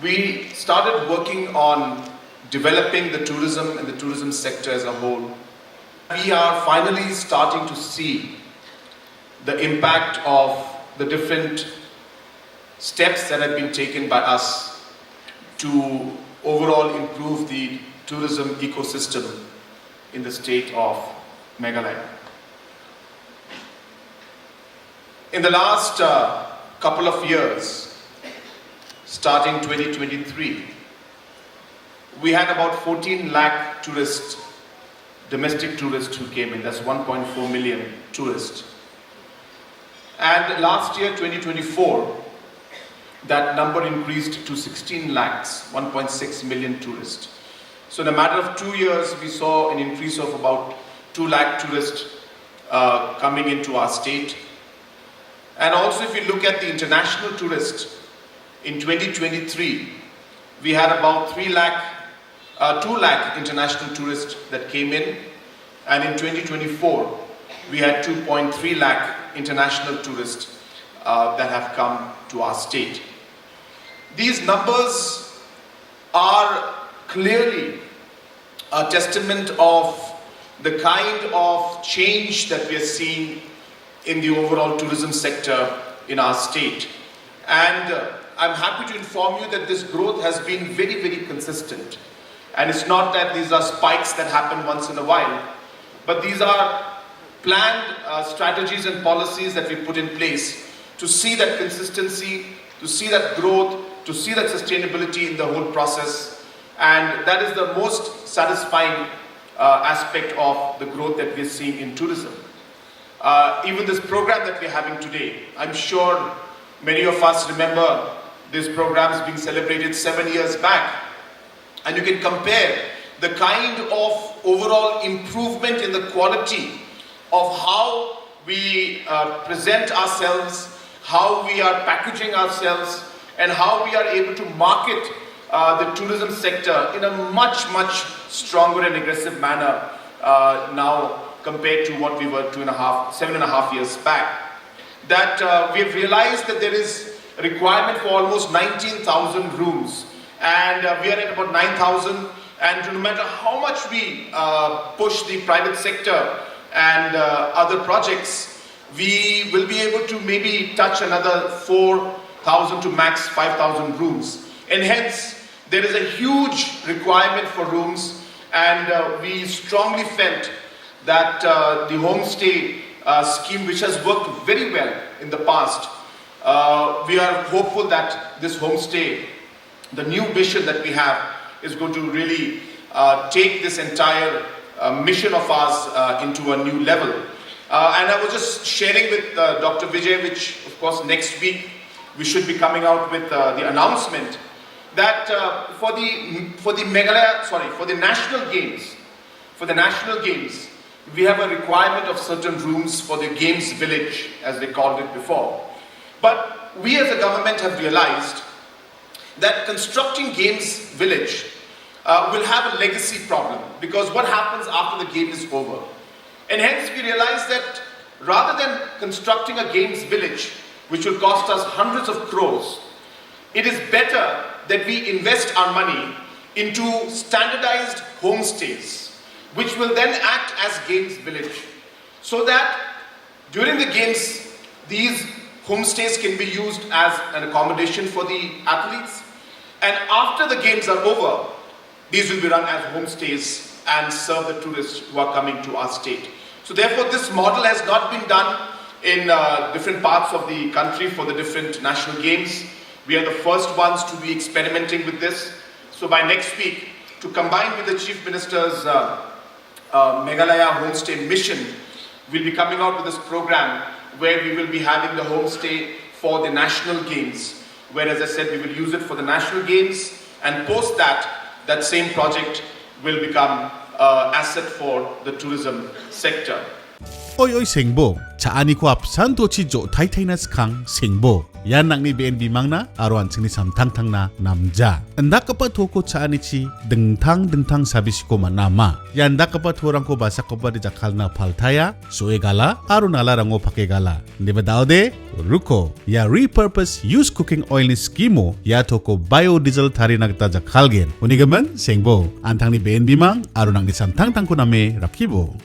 we started working on developing the tourism and the tourism sector as a whole. We are finally starting to see the impact of the different steps that have been taken by us to overall improve the tourism ecosystem in the state of Meghalaya. In the last couple of years, starting 2023, we had about 14 lakh tourists, domestic tourists who came in. That's 1.4 million tourists. And last year, 2024, that number increased to 16 lakhs, 1.6 million tourists. So in a matter of 2 years, we saw an increase of about 2 lakh tourists coming into our state. And also if you look at the international tourists, in 2023, we had about 2 lakh international tourists that came in. And in 2024, we had 2.3 lakh international tourists that have come to our state. These numbers are clearly a testament of the kind of change that we are seeing in the overall tourism sector in our state. And I'm happy to inform you that this growth has been very, very consistent. And it's not that these are spikes that happen once in a while, but these are planned strategies and policies that we put in place to see that consistency, to see that growth, to see that sustainability in the whole process. And that is the most satisfying aspect of the growth that we're seeing in tourism. Even this program that we're having today, I'm sure many of us remember this program being celebrated 7 years back. And you can compare the kind of overall improvement in the quality of how we present ourselves, how we are packaging ourselves, and how we are able to market the tourism sector in a much, much stronger and aggressive manner now compared to what we were 7.5 years back. That we have realized that there is a requirement for almost 19,000 rooms, and we are at about 9,000, and no matter how much we push the private sector and other projects, we will be able to maybe touch another 4,000 to max 5,000 rooms. And hence, there is a huge requirement for rooms, and we strongly felt that the homestay scheme, which has worked very well in the past, we are hopeful that this homestay, the new vision that we have, is going to really take this entire mission of ours into a new level. And I was just sharing with Dr. Vijay, which of course next week we should be coming out with the announcement that for the national games, we have a requirement of certain rooms for the games village, as they called it before. But we as a government have realized that constructing games village will have a legacy problem, because what happens after the game is over? And hence we realize that rather than constructing a games village, which will cost us hundreds of crores, it is better that we invest our money into standardized homestays, which will then act as games village, so that during the games, these homestays can be used as an accommodation for the athletes, and after the games are over, these will be run as homestays and serve the tourists who are coming to our state. So therefore, this model has not been done in different parts of the country for the different national games. We are the first ones to be experimenting with this. So by next week, to combine with the Chief Minister's Meghalaya homestay mission, we'll be coming out with this program where we will be having the homestay for the national games, where, as I said, we will use it for the national games, and post that, that same project will become an asset for the tourism sector. Oy sengbo, chaani ko apsan tochi jo taitainas kang sengbo. Yan nang ni BNB mang na aruan sini samtang tang na namja. Anda kapat ko chaani chi dengtang sabisi ko manama. Yan da kapat orang ko basa ko ba di jakal na paltaya, soe gala, aru nala rango pake gala. Di ba daw de? Ruko, ya repurpose use cooking oil ni skimo, ya toko biodiesel tari nagta jakal gen. Unigaman, sengbo, antang ni BNB mang, aru nang di samtang tang ko name rakibo.